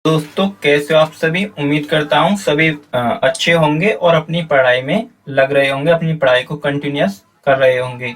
दोस्तों, कैसे हो आप सभी। उम्मीद करता हूँ सभी अच्छे होंगे और अपनी पढ़ाई में लग रहे होंगे, अपनी पढ़ाई को कंटिन्यूअस कर रहे होंगे।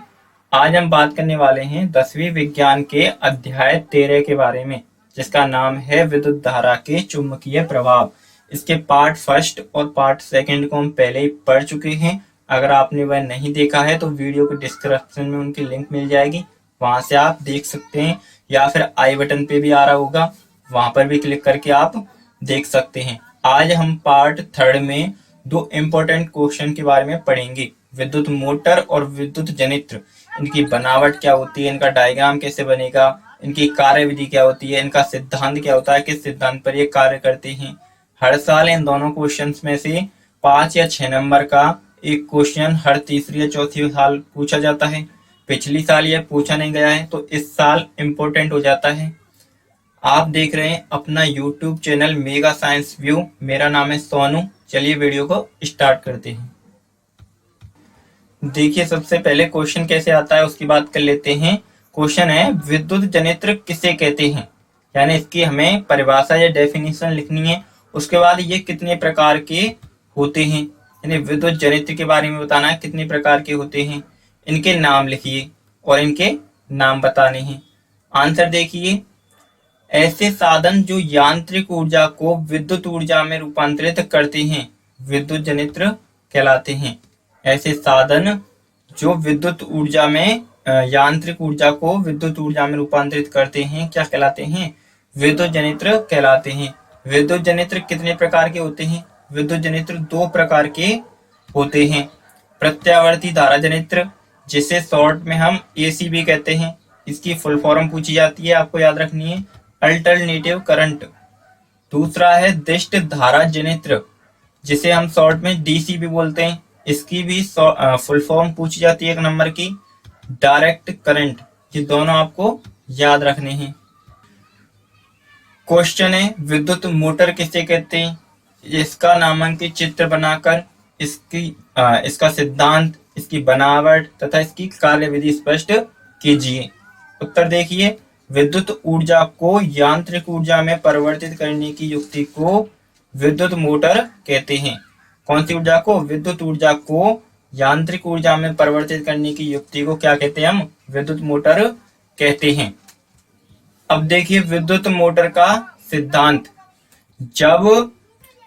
आज हम बात करने वाले हैं 10वीं विज्ञान के अध्याय 13 के बारे में, जिसका नाम है विद्युत धारा के चुंबकीय प्रभाव। इसके पार्ट फर्स्ट और पार्ट सेकंड को हम पहले ही पढ़ चुके हैं। अगर आपने वह नहीं देखा है तो वीडियो के डिस्क्रिप्शन में उनकी लिंक मिल जाएगी, वहां से आप देख सकते हैं, या फिर आई बटन पे भी आ रहा होगा, वहां पर भी क्लिक करके आप देख सकते हैं। आज हम पार्ट थर्ड में दो इम्पोर्टेंट क्वेश्चन के बारे में पढ़ेंगे। विद्युत मोटर और विद्युत जनित्र, इनकी बनावट क्या होती है, इनका डायग्राम कैसे बनेगा, इनकी कार्यविधि क्या होती है, इनका सिद्धांत क्या होता है, किस सिद्धांत पर ये कार्य करते हैं। हर साल इन दोनों क्वेश्चन में से 5 या 6 नंबर का एक क्वेश्चन हर तीसरी या चौथी साल पूछा जाता है। पिछली साल यह पूछा नहीं गया है तो इस साल इम्पोर्टेंट हो जाता है। आप देख रहे हैं अपना YouTube channel mega science view. मेरा नाम है सोनू। चलिए वीडियो को स्टार्ट करते हैं। देखिए, सबसे पहले क्वेश्चन कैसे आता है उसकी बात कर लेते हैं। क्वेश्चन है, विद्युत जनित्र किसे कहते हैं, यानी इसकी हमें परिभाषा या डेफिनेशन लिखनी है। उसके बाद ये कितने प्रकार के होते हैं, यानी विद्युत जनित्र के बारे में बताना है कितने प्रकार के होते हैं। इनके नाम लिखिए और इनके नाम बताने हैं। आंसर देखिए, ऐसे साधन जो यांत्रिक ऊर्जा को विद्युत ऊर्जा में रूपांतरित करते हैं विद्युत जनित्र कहलाते हैं। ऐसे साधन जो विद्युत ऊर्जा में यांत्रिक ऊर्जा को विद्युत ऊर्जा में रूपांतरित करते हैं क्या कहलाते हैं, विद्युत जनित्र कहलाते हैं। विद्युत जनित्र कितने प्रकार के होते हैं, विद्युत जनित्र 2 प्रकार के होते हैं। प्रत्यावर्ती धारा जनित्र, जिसे शॉर्ट में हम एसी भी कहते हैं, इसकी फुल फॉर्म पूछी जाती है, आपको याद रखनी है, अल्टरनेटिव करंट। दूसरा है दिष्ट धारा जनित्र, जिसे हम शॉर्ट में डीसी भी बोलते हैं, इसकी भी फुल फॉर्म पूछी जाती है 1 नंबर की, डायरेक्ट करंट। ये दोनों आपको याद रखने हैं। क्वेश्चन है, विद्युत मोटर किसे कहते हैं, इसका नामांकित चित्र बनाकर इसका सिद्धांत, इसकी बनावट तथा इसकी कार्यविधि स्पष्ट कीजिए। उत्तर देखिए, विद्युत ऊर्जा को यांत्रिक ऊर्जा में परिवर्तित करने की युक्ति को विद्युत मोटर कहते हैं। कौन सी ऊर्जा को, विद्युत ऊर्जा को यांत्रिक ऊर्जा में परिवर्तित करने की युक्ति को क्या कहते हैं, हम विद्युत मोटर कहते हैं। अब देखिए विद्युत मोटर का सिद्धांत। जब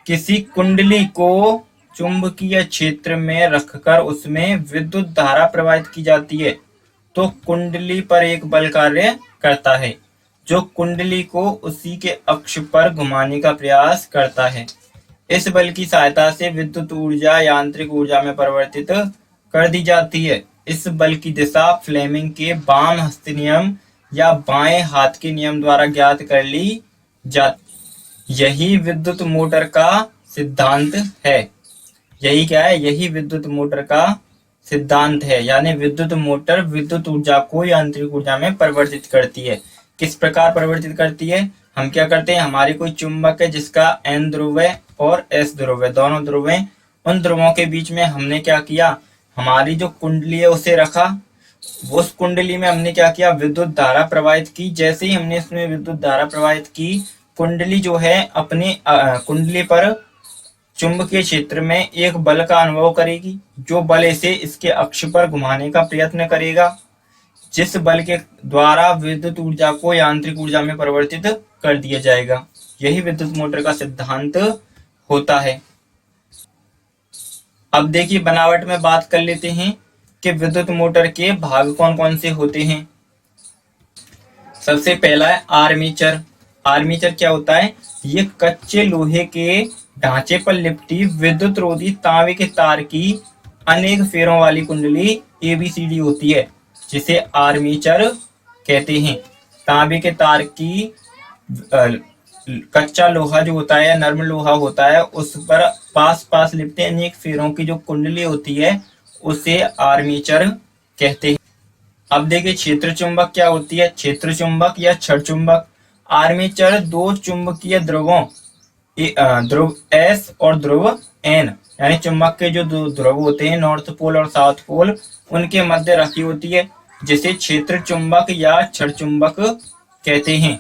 किसी कुंडली को चुंबकीय क्षेत्र में रखकर उसमें विद्युत धारा प्रवाहित की जाती है तो कुंडली पर एक बल कार्य करता है जो कुंडली को उसी के अक्ष पर घुमाने का प्रयास करता है। इस बल की सहायता से विद्युत ऊर्जा यांत्रिक ऊर्जा में परिवर्तित कर दी जाती है। इस बल की दिशा फ्लेमिंग के वाम हस्त नियम या बाएं हाथ के नियम द्वारा ज्ञात कर ली जाती। यही विद्युत मोटर का सिद्धांत है। यही क्या है, यही विद्युत मोटर का सिद्धांत है। यानी विद्युत मोटर विद्युत ऊर्जा को यांत्रिक ऊर्जा में परिवर्तित करती है। किस प्रकार परिवर्तित करती है, हम क्या करते हैं, हमारी कोई चुंबक है जिसका N ध्रुव है और S ध्रुव है, दोनों ध्रुव हैं। उन ध्रुवों के बीच में हमने क्या किया, हमारी जो कुंडली है उसे रखा। उस कुंडली में हमने क्या किया, विद्युत धारा प्रवाहित की। जैसे ही हमने इसमें विद्युत धारा प्रवाहित की, कुंडली जो है अपनी कुंडली पर चुंबकीय क्षेत्र में एक बल का अनुभव करेगी, जो बल इसे इसके अक्ष पर घुमाने का प्रयत्न करेगा, जिस बल के द्वारा विद्युत ऊर्जा को यांत्रिक ऊर्जा में परिवर्तित कर दिया जाएगा। यही विद्युत मोटर का सिद्धांत होता है। अब देखिए बनावट में बात कर लेते हैं कि विद्युत मोटर के भाग कौन कौन से होते हैं। सबसे पहला है आर्मेचर। आर्मेचर क्या होता है, ये कच्चे लोहे के ढांचे पर लिपटी विद्युत रोधी तांबे के तार की अनेक फेरों वाली कुंडली ABCD होती है, जिसे आर्मेचर कहते हैं। तांबे के तार की कच्चा लोहा जो होता है, नर्म लोहा होता है, उस पर पास पास लिपटे अनेक फेरों की जो कुंडली होती है उसे आर्मेचर कहते हैं। अब देखिए क्षेत्र चुंबक क्या होती है। क्षेत्र चुंबक या क्षण चुंबक। आर्मेचर 2 चुंबकीय ध्रुवों ध्रुव S और ध्रुव N, यानी चुंबक के जो 2 ध्रुव होते हैं, नॉर्थ पोल और साउथ पोल, उनके मध्य रखी होती है, जिसे क्षेत्र चुंबक या क्षण चुंबक कहते हैं।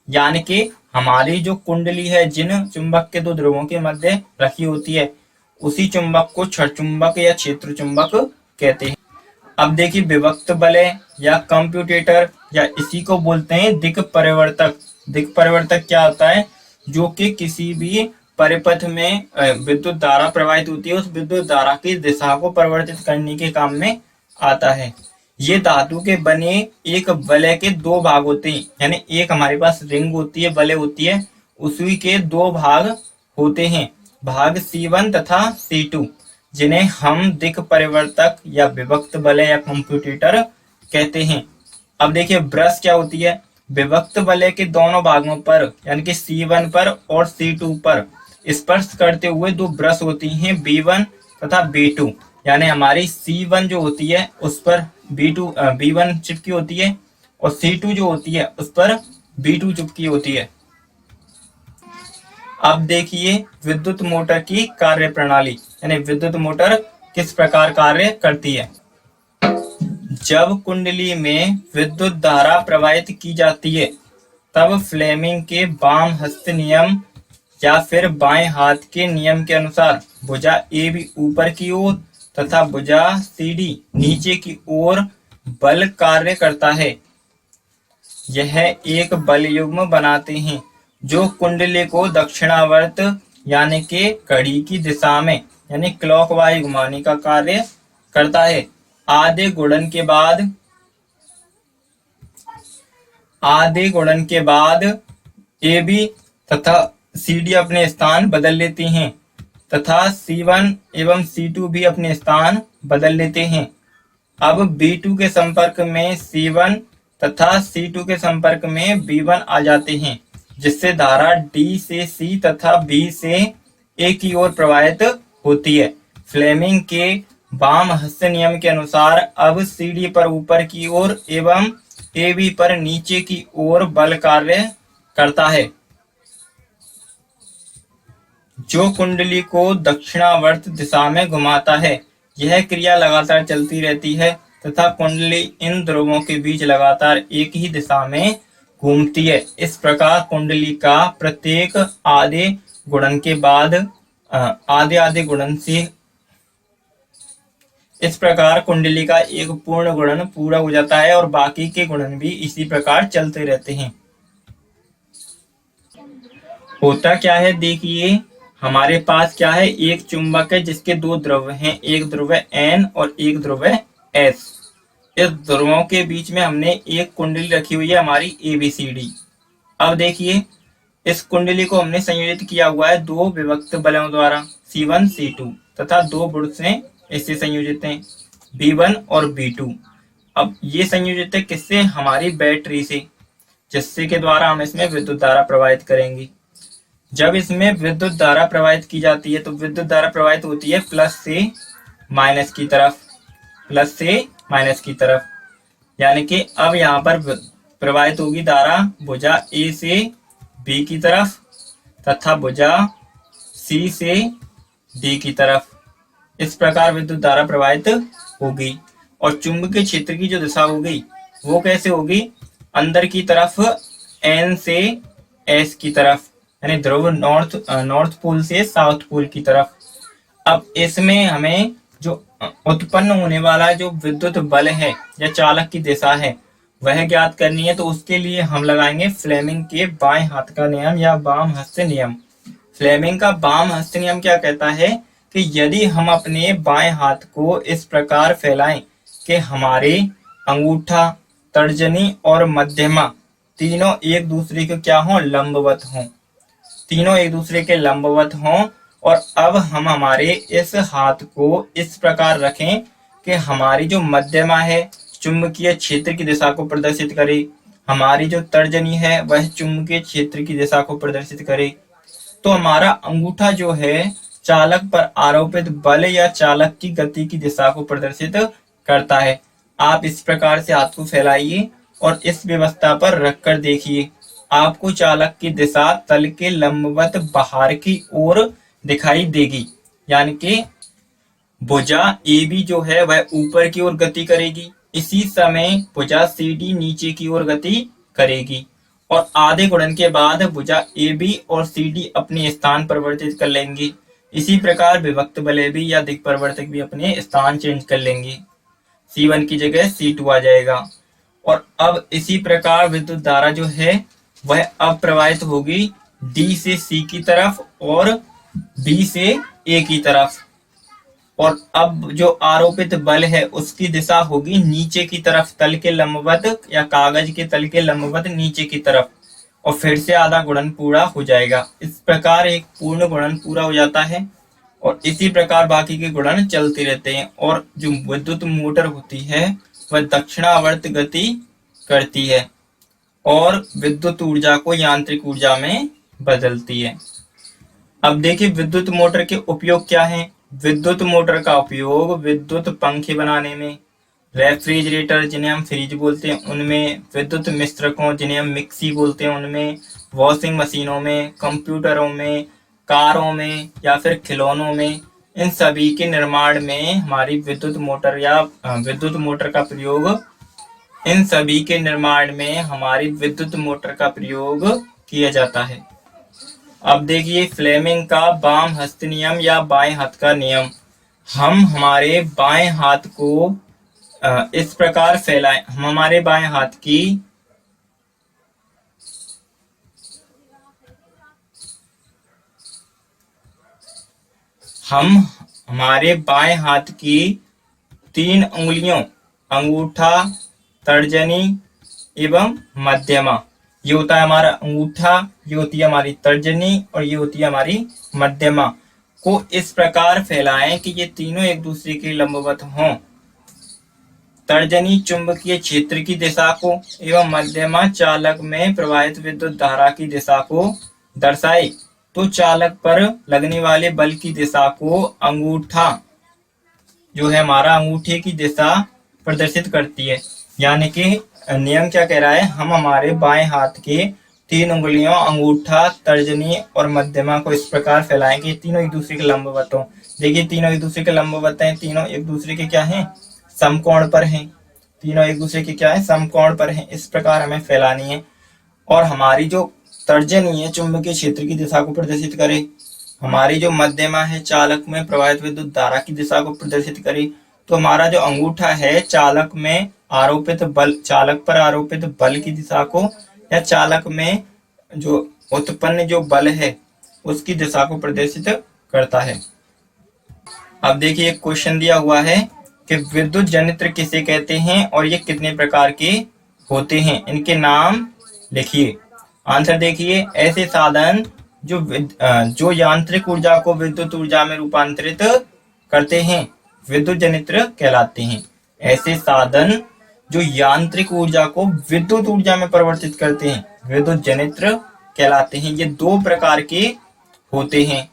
यानी कि हमारी जो कुंडली है जिन चुंबक के दो ध्रुवों के मध्य रखी होती है, उसी चुंबक को क्षण चुंबक या क्षेत्र चुंबक कहते हैं। अब देखिए विभक्त वलय या कंप्यूटेटर या इसी को बोलते हैं दिक् परिवर्तक। दिक् परिवर्तक क्या होता है? जो कि किसी भी परिपथ में विद्युत धारा प्रवाहित होती है, उस विद्युत धारा की दिशा को परिवर्तित करने के काम में आता है। ये धातु के बने एक वलय के दो भाग होते हैं, यानी एक हमारे पास रिंग होती है, वलय होती है, उसी के दो भाग होते हैं, भाग C1 तथा C2, जिन्हें हम दिक् परिवर्तक या विभक्त वलय या कंप्यूटेटर कहते हैं। अब देखिए ब्रश क्या होती है? विभक्त वलय के दोनों भागों पर यानी कि C1 पर और C2 पर स्पर्श करते हुए दो ब्रश होती हैं, B1 तथा B2। यानी हमारी C1 जो होती है उस पर B1 चिपकी होती है और C2 जो होती है उस पर B2 चिपकी होती है। अब देखिए विद्युत मोटर की कार्य प्रणाली, यानी विद्युत मोटर किस प्रकार कार्य करती है। जब कुंडली में विद्युत धारा प्रवाहित की जाती है, तब फ्लेमिंग के वाम हस्त नियम या फिर बाएं हाथ के नियम के अनुसार भुजा AB ऊपर की ओर तथा भुजा CD नीचे की ओर बल कार्य करता है। यह एक बल युग्म बनाते हैं जो कुंडली को दक्षिणावर्त यानी कि घड़ी की दिशा में यानी क्लॉकवाइज घुमाने का कार्य करता है। आधे गुणन के बाद AB तथा CD अपने स्थान बदल लेती हैं तथा C1 एवं C2 भी अपने स्थान बदल लेते हैं। अब B2 के संपर्क में C1 तथा C2 के संपर्क में B1 आ जाते हैं, जिससे धारा D से C तथा B से A की ओर प्रवाहित होती है। फ्लेमिंग के वाम हस्त नियम के अनुसार अब CD पर ऊपर की ओर एवं AB पर नीचे की ओर बल कार्य करता है, जो कुंडली को दक्षिणावर्त दिशा में घुमाता है। यह क्रिया लगातार चलती रहती है तथा कुंडली इन ध्रुवों के बीच लगातार एक ही दिशा में घूमती है। इस प्रकार कुंडली का प्रत्येक आधे गुणन के बाद आधे गुणन से इस प्रकार कुंडली का एक पूर्ण गुणन पूरा हो जाता है और बाकी के गुणन भी इसी प्रकार चलते रहते हैं। होता क्या है, देखिए हमारे पास क्या है, एक चुंबक है जिसके दो ध्रुव हैं, एक ध्रुव है N और एक ध्रुव है S। इस ध्रुवों के बीच में हमने एक कुंडली रखी हुई है हमारी ABCD। अब देखिए इस कुंडली को हमने संयोजित किया हुआ है दो विभक्त बलों द्वारा C1 C2 तथा दो बुड़सें इससे संयोजित हैं B1 और B2। अब ये संयोजित है किससे? हमारी बैटरी से, जिससे के द्वारा हम इसमें विद्युत धारा प्रवाहित करेंगे। जब इसमें विद्युत धारा प्रवाहित की जाती है तो विद्युत धारा प्रवाहित होती है प्लस से माइनस की तरफ, यानी कि अब यहाँ पर प्रवाहित होगी धारा भुजा A से B की तरफ तथा भुजा C से D की तरफ। इस प्रकार विद्युत धारा प्रवाहित होगी और चुंबकीय क्षेत्र की जो दिशा होगी वो कैसे होगी? अंदर की तरफ N से S की तरफ, यानी ध्रुव नॉर्थ पोल से साउथ पोल की तरफ। अब इसमें हमें जो उत्पन्न होने वाला जो विद्युत बल है या चालक की दिशा है वह ज्ञात करनी है, तो उसके लिए हम लगाएंगे फ्लेमिंग के बाएं हाथ का नियम या वाम हस्त नियम। फ्लेमिंग का वाम हस्त नियम क्या कहता है कि यदि हम अपने बाएं हाथ को इस प्रकार फैलाएं कि हमारे अंगूठा, तर्जनी और मध्यमा तीनों एक दूसरे के क्या हों? लंबवत हों। तीनों एक दूसरे के लंबवत हों और अब हम हमारे इस हाथ को इस प्रकार रखें कि हमारी जो मध्यमा है चुंबकीय क्षेत्र की दिशा को प्रदर्शित करे, हमारी जो तर्जनी है वह चुंबकीय क्षेत्र की दिशा को प्रदर्शित करे। तो हमारा अंगूठा जो है चालक पर आरोपित बल या चालक की गति की दिशा को प्रदर्शित करता है। आप इस प्रकार से हाथ को फैलाइए और इस व्यवस्था पर रखकर देखिए, आपको चालक की दिशा तल के लंबवत बाहर की ओर दिखाई देगी, यानी कि भुजा AB जो है वह ऊपर की ओर गति करेगी, इसी समय भुजा CD नीचे की ओर गति करेगी और आधे गुणन के बाद भुजा AB और CD अपने स्थान परिवर्तित कर लेंगी। इसी प्रकार विभक्त बल भी या दिक् परिवर्तक भी अपने स्थान चेंज कर लेंगी। C1 की जगह C2 आ जाएगा। और अब इसी प्रकार विद्युत धारा जो है वह अब प्रवाहित होगी D से C की तरफ और B से A की तरफ। और अब जो आरोपित बल है उसकी दिशा होगी नीचे की तरफ, तल के लंबवत या कागज के तल के लंबवत नीचे की तरफ, और फिर से आधा गुणन पूरा हो जाएगा। इस प्रकार एक पूर्ण गुणन पूरा हो जाता है और इसी प्रकार बाकी के गुणन चलते रहते हैं। और जो विद्युत मोटर होती है वह दक्षिणावर्त गति करती है और विद्युत ऊर्जा को यांत्रिक ऊर्जा में बदलती है। अब देखिए विद्युत मोटर के उपयोग क्या हैं। विद्युत मोटर का उपयोग विद्युत पंखे बनाने में, रेफ्रिजरेटर जिन्हें हम फ्रिज बोलते हैं उनमें, विद्युत मिश्रकों जिन्हें हम मिक्सी बोलते हैं उनमें, वॉशिंग मशीनों में, कंप्यूटरों में, कारों में या फिर खिलौनों में, इन सभी के निर्माण में हमारी विद्युत मोटर या विद्युत मोटर का प्रयोग इन सभी के निर्माण में हमारी विद्युत मोटर का प्रयोग किया जाता है। अब देखिए फ्लेमिंग का वाम हस्त नियम या बाएं हाथ का नियम। हम हमारे बाएं हाथ को इस प्रकार फैलाएं। हम हमारे बाएं हाथ की तीन उंगलियों अंगूठा, तर्जनी एवं मध्यमा, ये होता है हमारा अंगूठा, ये होती है हमारी तर्जनी और ये होती है हमारी मध्यमा, को इस प्रकार फैलाएं कि ये तीनों एक दूसरे के लंबवत हों। तर्जनी चुंबकीय क्षेत्र की दिशा को एवं मध्यमा चालक में प्रवाहित विद्युत धारा की दिशा को दर्शाए। तो चालक पर लगने वाले बल की दिशा को अंगूठा जो है हमारा अंगूठे की दिशा प्रदर्शित करती है। यानी कि नियम क्या कह रहा है, हम हमारे बाएं हाथ के तीन उंगलियों अंगूठा, तर्जनी और मध्यमा को इस प्रकार फैलाएं कि तीनों एक दूसरे के लंबवत हों। देखिए तीनों एक दूसरे के लंबवत हैं, तीनों एक दूसरे के क्या हैं, समकोण पर हैं। तीनों एक दूसरे के क्या है, समकोण पर हैं। इस प्रकार हमें फैलानी है। और हमारी जो तर्जनी है चुंबकीय क्षेत्र की दिशा को प्रदर्शित करे, हमारी जो मध्यमा है चालक में प्रवाहित विद्युत धारा की दिशा को प्रदर्शित करे। तो हमारा जो अंगूठा है चालक में आरोपित बल, चालक पर आरोपित बल की दिशा को या चालक में जो उत्पन्न जो बल है उसकी दिशा को प्रदर्शित करता है। अब देखिए एक क्वेश्चन दिया हुआ है कि विद्युत जनित्र किसे कहते हैं और ये कितने प्रकार के होते हैं, इनके नाम लिखिए। आंसर देखिए, ऐसे साधन जो यांत्रिक ऊर्जा को विद्युत ऊर्जा में रूपांतरित करते हैं विद्युत जनित्र कहलाते हैं। ऐसे साधन जो यांत्रिक ऊर्जा को विद्युत ऊर्जा में परिवर्तित करते हैं विद्युत जनित्र कहलाते हैं। ये दो प्रकार के होते हैं।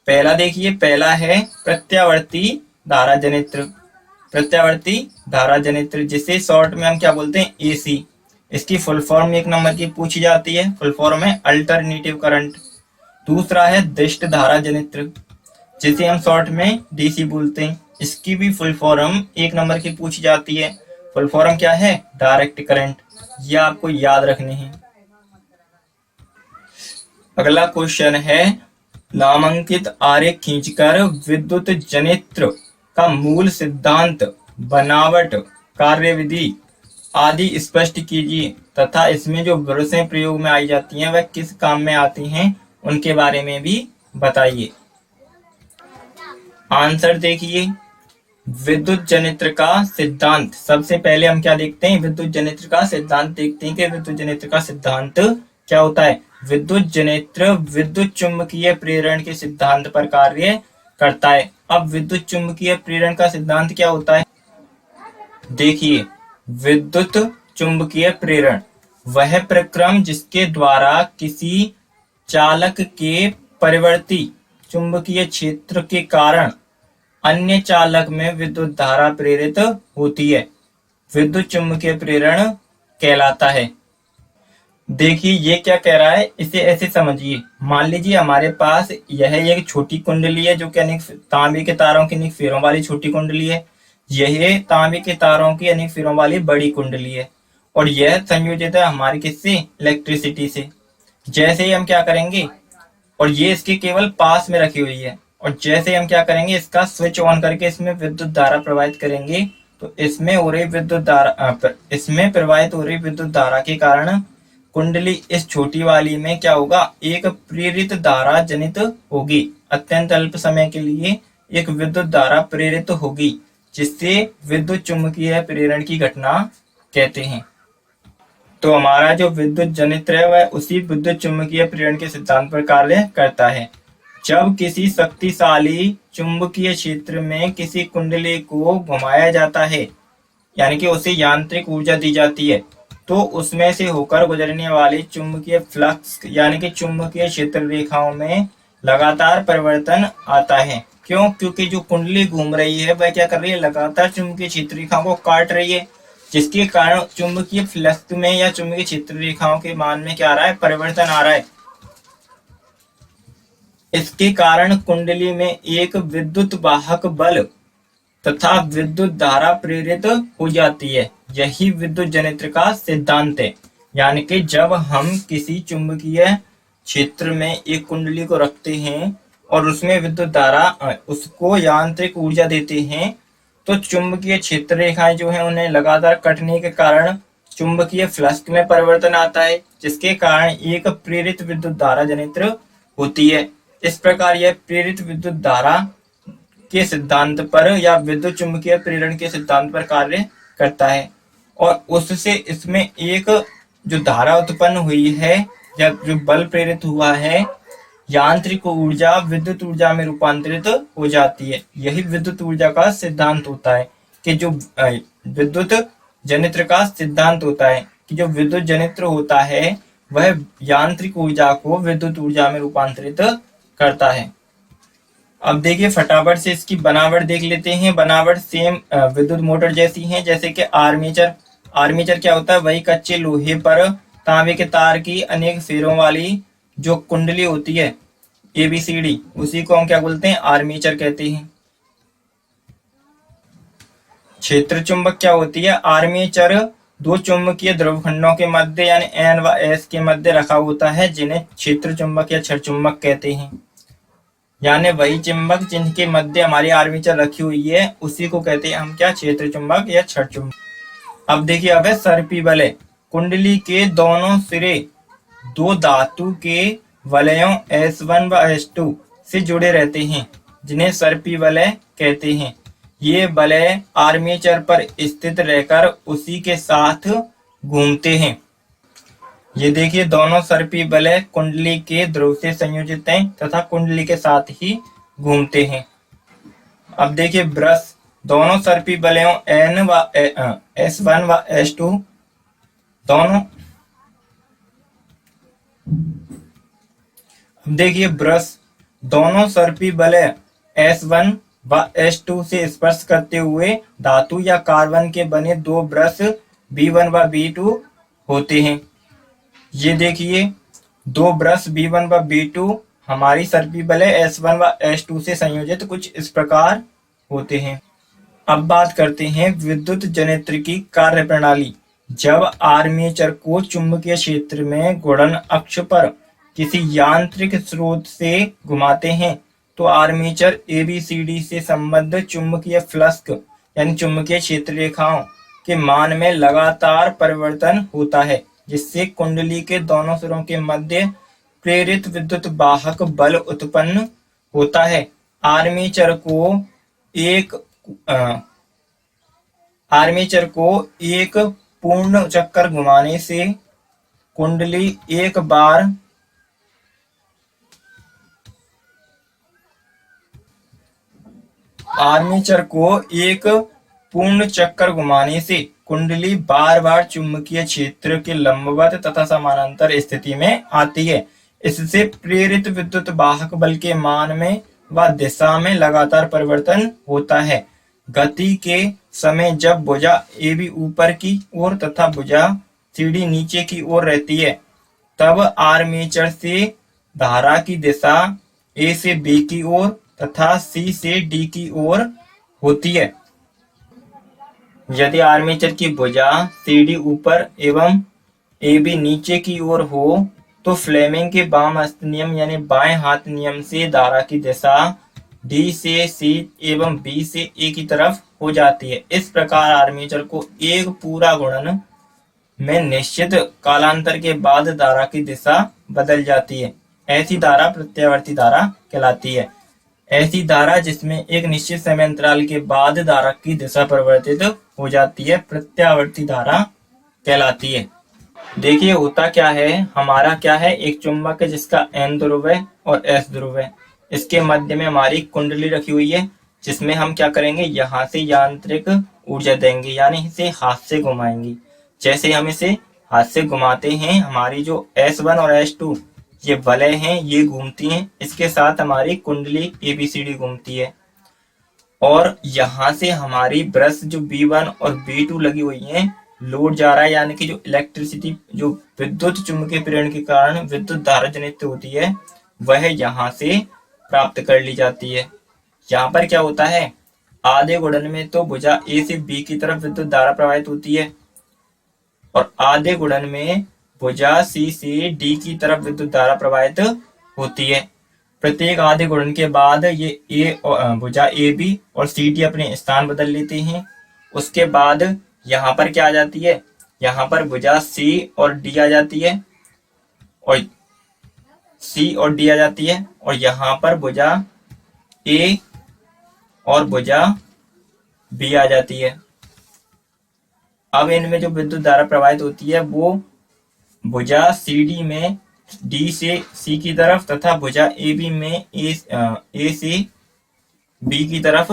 पहला देखिए, पहला है प्रत्यावर्ती धारा जनित्र। प्रत्यावर्ती धारा जनित्र जिसे शॉर्ट में हम क्या बोलते हैं, AC। इसकी फुल फॉर्म एक नंबर की पूछी जाती है, फुल फॉर्म है अल्टरनेटिव करंट। दूसरा है दिष्ट धारा जनित्र जिसे हम शॉर्ट में DC बोलते हैं। इसकी भी फुल फॉर्म एक नंबर की पूछी जाती है, फुल फॉर्म क्या है, डायरेक्ट करंट। ये आपको याद रखने हैं। अगला क्वेश्चन है, नामांकित आरेख खींचकर विद्युत जनित्र का मूल सिद्धांत, बनावट, कार्यविधि आदि स्पष्ट कीजिए तथा इसमें जो ब्रशें प्रयोग में आई जाती हैं वह किस काम में आती हैं उनके बारे में भी बताइए। आंसर देखिए, विद्युत जनित्र का सिद्धांत। सबसे पहले हम क्या देखते हैं, विद्युत जनित्र का सिद्धांत देखते हैं कि विद्युत जनित्र का सिद्धांत क्या होता है। विद्युत जनित्र विद्युत चुंबकीय प्रेरण के सिद्धांत पर कार्य करता है। अब विद्युत चुंबकीय प्रेरण का सिद्धांत क्या होता है, देखिए, विद्युत चुंबकीय प्रेरण वह प्रक्रम जिसके द्वारा किसी चालक के परिवर्ती चुंबकीय क्षेत्र के कारण अन्य चालक में विद्युत धारा प्रेरित होती है, विद्युत चुंबकीय प्रेरण कहलाता है। देखिए ये क्या कह रहा है, इसे ऐसे समझिए। मान लीजिए हमारे पास यह एक छोटी कुंडली है जो कि अनेक तांबे के तारों की अनेक फेरों वाली छोटी कुंडली है। यह तांबे के तारों की अनेक फेरों वाली बड़ी कुंडली है। और यह संयोजित है हमारी किससे, इलेक्ट्रिसिटी से। जैसे ही हम क्या करेंगे, और ये इसके केवल पास में रखी हुई है, और जैसे हम क्या करेंगे, इसका स्विच ऑन करके इसमें विद्युत धारा प्रवाहित करेंगे, तो इसमें हो रही विद्युत धारा, इसमें प्रवाहित हो रही विद्युत धारा के कारण कुंडली इस छोटी वाली में क्या होगा, एक प्रेरित धारा जनित होगी। अत्यंत अल्प समय के लिए एक विद्युत धारा प्रेरित होगी, जिससे विद्युत चुंबकीय प्रेरण की घटना कहते हैं। तो हमारा जो विद्युत जनित्र है वह उसी विद्युत चुंबकीय प्रेरण के सिद्धांत पर कार्य करता है। जब किसी शक्तिशाली चुंबकीय क्षेत्र में किसी कुंडली को घुमाया जाता है, यानी कि उसे यांत्रिक ऊर्जा दी जाती है, तो उसमें से होकर गुजरने वाली चुंबकीय फ्लक्स यानी कि चुंबकीय क्षेत्र रेखाओं में लगातार परिवर्तन आता है। क्यों? क्योंकि जो कुंडली घूम रही है वह क्या कर रही है, लगातार चुंबकीय क्षेत्र रेखाओं को काट रही है, जिसके कारण चुंबकीय फ्लक्स में या चुंबकीय क्षेत्र रेखाओं के मान में क्या आ रहा है, परिवर्तन आ रहा है। इसके कारण कुंडली में एक विद्युत वाहक बल तथा विद्युत धारा प्रेरित हो जाती है। यही विद्युत जनित्र का सिद्धांत है। यानी कि जब हम किसी चुंबकीय क्षेत्र में एक कुंडली को रखते हैं और उसमें विद्युत धारा, उसको यांत्रिक ऊर्जा देते हैं, तो चुंबकीय क्षेत्र रेखाएं जो है उन्हें लगातार कटने के कारण चुंबकीय फ्लक्स में परिवर्तन आता है, जिसके कारण एक प्रेरित विद्युत धारा जनित्र होती है। इस प्रकार यह प्रेरित विद्युत धारा के सिद्धांत पर या विद्युत चुंबकीय प्रेरण के सिद्धांत पर कार्य करता है, और उससे इसमें एक जो धारा उत्पन्न हुई है या जो बल प्रेरित हुआ है, यांत्रिक ऊर्जा विद्युत ऊर्जा में रूपांतरित हो जाती है। यही विद्युत ऊर्जा का सिद्धांत होता है कि जो विद्युत जनित्र का सिद्धांत होता है कि जो विद्युत जनित्र होता है वह यांत्रिक ऊर्जा को विद्युत ऊर्जा में रूपांतरित करता है। अब देखिए फटाफट से इसकी बनावट देख लेते हैं। बनावट सेम विद्युत मोटर जैसी है, जैसे कि आर्मेचर। आर्मेचर क्या होता है, वही कच्चे लोहे पर तांबे के तार की अनेक फेरों वाली जो कुंडली होती है ABCD, उसी को हम क्या बोलते हैं, आर्मेचर कहते हैं। क्षेत्र चुंबक क्या होती है, आर्मेचर दो चुंबकीय ध्रुवखंडों के मध्य यानी N व S के मध्य रखा होता है, जिन्हें क्षेत्र चुंबक या क्षण चुंबक कहते हैं। यानी वही चुंबक जिनके मध्य हमारी आर्मेचर रखी हुई है उसी को कहते हैं हम क्या, क्षेत्र चुंबक या क्षण चुंबक। अब देखिए अब है सर्पी वलय। कुंडली के दोनों सिरे दो धातु के वलयों S1 व S2 से जुड़े रहते हैं, जिन्हें सर्पी वलय कहते हैं। ये वलय आर्मेचर पर स्थित रहकर उसी के साथ घूमते हैं। ये देखिए दोनों सर्पी वलय कुंडली के ध्रुव से संयोजित हैं तथा कुंडली के साथ ही घूमते हैं। अब देखिए ब्रश, दोनों सर्पी वलयों S1 व S2 दोनों। अब देखिए ब्रश, दोनों सर्पी वलय S1 व S2 से स्पर्श करते हुए धातु या कार्बन के बने दो ब्रश B1 व B2 होते हैं। ये देखिए दो ब्रश B1 व B2 हमारी सर्पी वलय S1 व S2 से संयोजित कुछ इस प्रकार होते हैं। अब बात करते हैं विद्युत जनित्र की कार्य प्रणाली। जब आर्मेचर को चुंबकीय क्षेत्र में घूर्णन अक्ष पर किसी यांत्रिक स्रोत से घुमाते हैं, तो आर्मेचर ABCD से संबद्ध चुंबकीय फ्लक्स यानी चुंबकीय क्षेत्र रेखाओं के मान में लगातार परिवर्तन होता है, जिससे कुंडली के दोनों सिरों के मध्य प्रेरित विद्युत वाहक बल उत्पन्न होता है। आर्मेचर को एक पूर्ण चक्कर घुमाने से कुंडली एक बार आर्मेचर को एक पूर्ण चक्कर घुमाने से कुंडली बार बार चुंबकीय क्षेत्र के लंबवत तथा समानांतर स्थिति में आती है। इससे प्रेरित विद्युत वाहक बल के मान में व दिशा में लगातार परिवर्तन होता है। गति के समय जब भुजा AB ऊपर की ओर तथा भुजा CD नीचे की ओर रहती है, तब आर्मेचर से धारा की दिशा A से B की ओर तथा C से D की ओर होती है। यदि आर्मेचर की भुजा CD ऊपर एवं AB नीचे की ओर हो तो फ्लेमिंग के वाम हस्त नियम यानी बाएं हाथ नियम से धारा की दिशा D से C एवं B से A की तरफ हो जाती है। इस प्रकार आर्मेचर को एक पूरा घूर्णन में निश्चित कालांतर के बाद धारा की दिशा बदल जाती है। ऐसी धारा प्रत्यावर्ती धारा कहलाती है। ऐसी धारा जिसमें एक निश्चित समय अंतराल के बाद धारा की दिशा परिवर्तित हो जाती है प्रत्यावर्ती धारा कहलाती है। देखिए होता क्या है, हमारा क्या है, एक चुंबक है जिसका N ध्रुव है और S ध्रुव है। इसके मध्य में हमारी कुंडली रखी हुई है जिसमें हम क्या करेंगे, यहाँ से यांत्रिक ऊर्जा देंगे यानी इसे हाथ से घुमाएंगे। जैसे हम इसे हाथ से घुमाते हैं हमारी जो S1 और S2 ये वलय हैं ये घूमती हैं, इसके साथ हमारी कुंडली ABCD घूमती है। और यहाँ से हमारी ब्रश जो B1 और B2 लगी हुई है लोड जा रहा है यानी कि जो इलेक्ट्रिसिटी जो विद्युत चुंबकीय प्रेरण के कारण विद्युत धारा जनित होती है वह यहाँ से प्राप्त कर ली जाती है। यहाँ पर क्या होता है, आधे गुणन में तो भुजा A से B की तरफ विद्युत धारा प्रवाहित होती है और आधे गुणन में भुजा C से D की तरफ विद्युत धारा प्रवाहित होती है। प्रत्येक आधे गुणन के बाद ये भुजा AB और CD अपने स्थान बदल लेते हैं। उसके बाद यहाँ पर क्या आ जाती है, यहाँ पर भुजा C और D आ जाती है और C और D आ जाती है और यहाँ पर भुजा A और भुजा B आ जाती है। अब इनमें जो विद्युत धारा प्रवाहित होती है वो भुजा CD में D से C की तरफ तथा भुजा AB में A से B की तरफ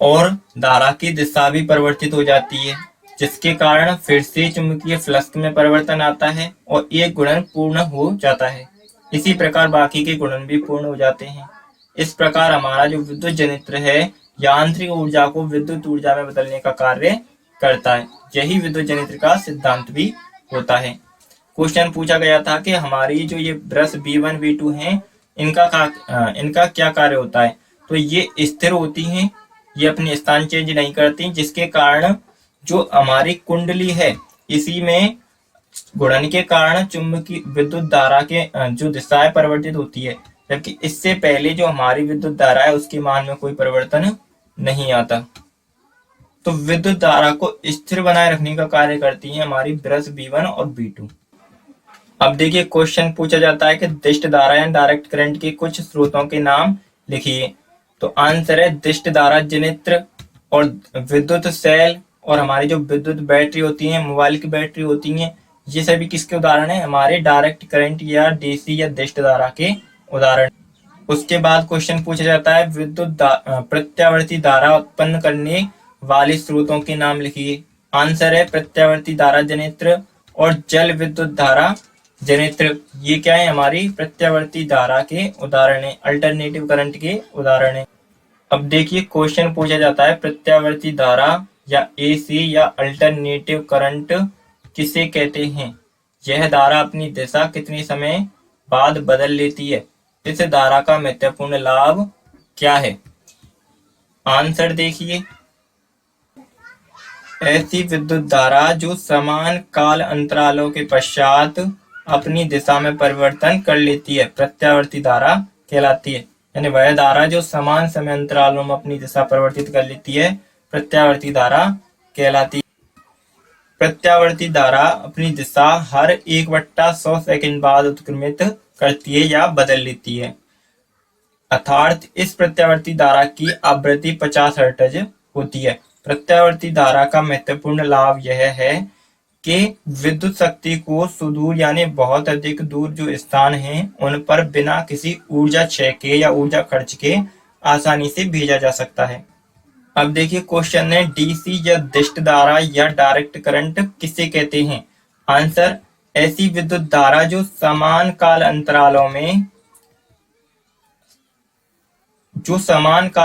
और धारा की दिशा भी परिवर्तित हो जाती है, जिसके कारण फिर से चुंबकीय फ्लक्स में परिवर्तन आता है और एक गुणन पूर्ण हो जाता है। इसी प्रकार बाकी के गुणन भी पूर्ण हो जाते हैं। इस प्रकार हमारा जो विद्युत जनित्र है यांत्रिक ऊर्जा को विद्युत ऊर्जा में बदलने का कार्य करता है। यही विद्युत जनित्र का सिद्धांत भी होता है। क्वेश्चन पूछा गया था कि हमारी जो ये ब्रश B1 B2 हैं इनका क्या कार्य होता है, तो ये स्थिर होती हैं, ये अपनी स्थान चेंज नहीं करती, जिसके कारण जो हमारी कुंडली है इसी में गुणन के कारण चुंबकीय विद्युत धारा के जो दिशाएं परिवर्तित होती है, जबकि इससे पहले जो हमारी विद्युत धारा है उसके मान में कोई परिवर्तन नहीं आता। तो विद्युत धारा को स्थिर बनाए रखने का कार्य करती है हमारी ब्रश B1 और B2। अब देखिए क्वेश्चन पूछा जाता है कि दिष्ट धारा या डायरेक्ट करंट के कुछ स्रोतों के नाम लिखिए। तो आंसर है दिष्ट धारा जनित्र और विद्युत सेल और हमारी जो विद्युत बैटरी होती है, मोबाइल की बैटरी होती है, ये सभी किसके उदाहरण है, हमारे डायरेक्ट करंट या DC या दिष्ट धारा के उदाहरण। उसके बाद क्वेश्चन पूछा जाता है विद्युत प्रत्यावर्ती धारा उत्पन्न करने वाले स्रोतों के नाम लिखिए। आंसर है प्रत्यावर्ती धारा जनित्र और जल विद्युत धारा जनित्र। ये क्या है, हमारी प्रत्यावर्ती धारा के उदाहरण है, अल्टरनेटिव करंट के उदाहरण है। अब देखिए क्वेश्चन पूछा जाता है प्रत्यावर्ती धारा या AC या अल्टरनेटिव करंट किसे कहते हैं। यह धारा अपनी दिशा कितने समय बाद बदल लेती है। इस धारा का महत्वपूर्ण लाभ क्या है। आंसर देखिए, ऐसी विद्युत धारा जो समान काल अंतरालों के पश्चात अपनी दिशा में परिवर्तन कर लेती है प्रत्यावर्ती धारा कहलाती है। यानी वह धारा जो समान समय अंतरालों में अपनी दिशा परिवर्तित कर लेती है प्रत्यावर्ती धारा कहलाती है। प्रत्यावर्ती धारा अपनी दिशा हर 1/100 सेकंड बाद उत्क्रमित करती है या बदल लेती है। अर्थात इस प्रत्यावर्ती धारा की आवृत्ति 50 हर्ट्ज होती है। प्रत्यावर्ती धारा का महत्वपूर्ण लाभ यह है कि विद्युत शक्ति को सुदूर यानी बहुत अधिक दूर जो स्थान हैं उन पर बिना किसी ऊर्जा क्षय के या ऊर्जा खर्च के आसानी से भेजा जा सकता है। अब देखिए क्वेश्चन है DC या दिष्ट धारा या डायरेक्ट करंट किसे कहते हैं। आंसर, ऐसी विद्युत धारा जो समान काल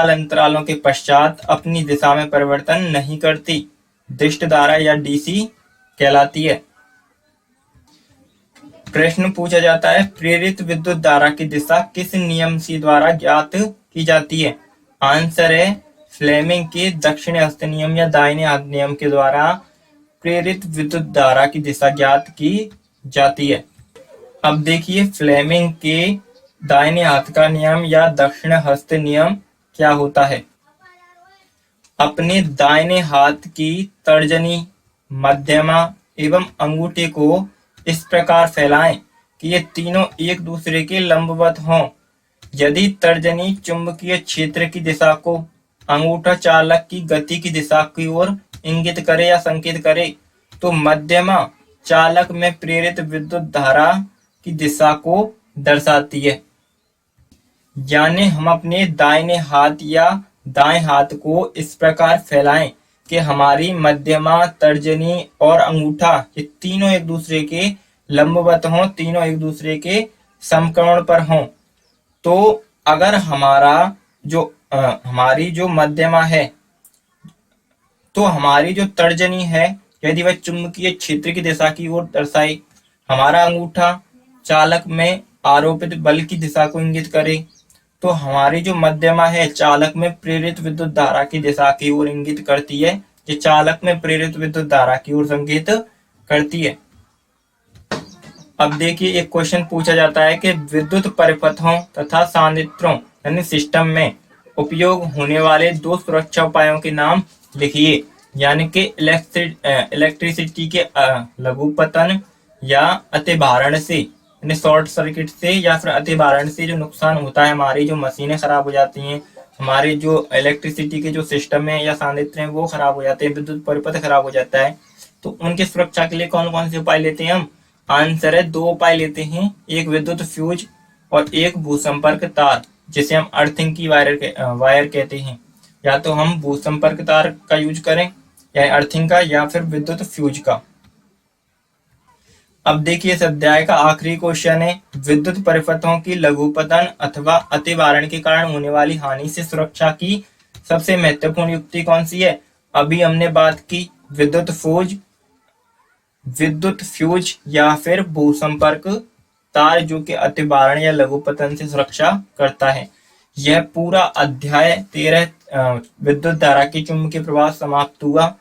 अंतरालों के पश्चात अपनी दिशा में परिवर्तन नहीं करती, दिष्ट धारा या DC कहलाती है। प्रश्न पूछा जाता है, प्रेरित विद्युत धारा की दिशा किस नियम सी द्वारा ज्ञात की जाती है? आंसर है फ्लेमिंग के दक्षिण हस्त नियम या दाहिने हाथ नियम के द्वारा प्रेरित विद्युत धारा की दिशा ज्ञात की जाती है। अब देखिए फ्लेमिंग के दाहिने हाथ का नियम या दक्षिण हस्त नियम क्या होता है। अपने दाहिने हाथ की तर्जनी, मध्यमा एवं अंगूठे को इस प्रकार फैलाएं कि ये तीनों एक दूसरे के लंबवत हों। यदि तर्जनी चुंबकीय क्षेत्र की दिशा को, अंगूठा चालक की गति की दिशा की ओर इंगित करे या संकेत करे, तो मध्यमा चालक में प्रेरित विद्युत धारा की दिशा को दर्शाती है। यानी हम अपने दाहिने हाथ या दाएं हाथ को इस प्रकार फैलाएं कि हमारी मध्यमा, तर्जनी और अंगूठा ये तीनों एक दूसरे के लंबवत हों, तीनों एक दूसरे के समकोण पर हों। तो अगर हमारी जो मध्यमा है, तो हमारी जो तर्जनी है यदि वह चुंबकीय क्षेत्र की दिशा की ओर दर्शाए, हमारा अंगूठा चालक में आरोपित बल की दिशा को इंगित करे, तो हमारी जो मध्यमा है चालक में प्रेरित विद्युत धारा की दिशा की ओर इंगित करती है, जो चालक में प्रेरित विद्युत धारा की ओर संकेत करती है। अब देखिए एक क्वेश्चन पूछा जाता है कि विद्युत परिपथों तथा संयंत्रों यानी सिस्टम में उपयोग होने वाले दो सुरक्षा उपायों के नाम लिखिए। यानी कि इलेक्ट्रिसिटी के लघुपतन या अतिभारण से, यानी शॉर्ट सर्किट से या फिर अतिभारण से जो नुकसान होता है, हमारी जो मशीनें खराब हो जाती हैं, हमारे जो इलेक्ट्रिसिटी के जो सिस्टम है या संयंत्र हैं वो खराब हो जाते हैं, विद्युत परिपथ खराब हो जाता है, तो उनकी सुरक्षा के लिए कौन कौन से उपाय लेते हैं हम? आंसर है 2 उपाय लेते हैं, एक विद्युत फ्यूज और एक भूसंपर्क तार, जिसे हम अर्थिंग की वायर कहते हैं। या तो हम भूसंपर्क तार का यूज करें या अर्थिंग का, या फिर विद्युत फ्यूज का। अब देखिए इस अध्याय का आखिरी क्वेश्चन है, विद्युत परिपथों की लघुपतन अथवा अतिभारण के कारण होने वाली हानि से सुरक्षा की सबसे महत्वपूर्ण युक्ति कौन सी है? अभी हमने बात की विद्युत फ्यूज या फिर भूसंपर्क तार, जो कि अतिभारण या लघुपतन से सुरक्षा करता है। यह पूरा अध्याय 13 विद्युत धारा की चुंबकीय प्रवाह समाप्त हुआ।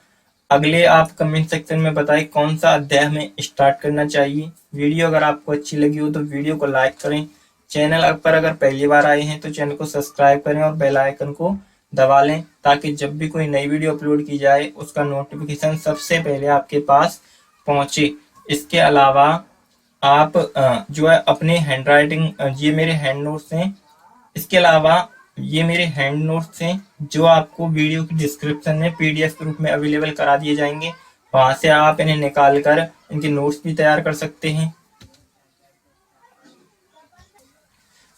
अगले आप कमेंट सेक्शन में बताएं कौन सा अध्याय हमें स्टार्ट करना चाहिए। वीडियो अगर आपको अच्छी लगी हो तो वीडियो को लाइक करें। चैनल पर अगर पहली बार आए हैं तो चैनल को सब्सक्राइब करें और बेल आइकन को दबा लें, ताकि जब भी कोई नई वीडियो अपलोड की जाए उसका नोटिफिकेशन सबसे पहले आपके पास पहुंचे। इसके अलावा आप जो है अपने हैंड राइटिंग, ये मेरे हैंड नोट्स हैं, इसके अलावा ये मेरे हैंड नोट्स हैं जो आपको वीडियो की डिस्क्रिप्शन में पीडीएफ के रूप में अवेलेबल करा दिए जाएंगे। वहां से आप इन्हें निकाल कर इनके नोट्स भी तैयार कर सकते हैं।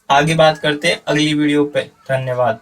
आगे बात करते हैं अगली वीडियो पे। धन्यवाद।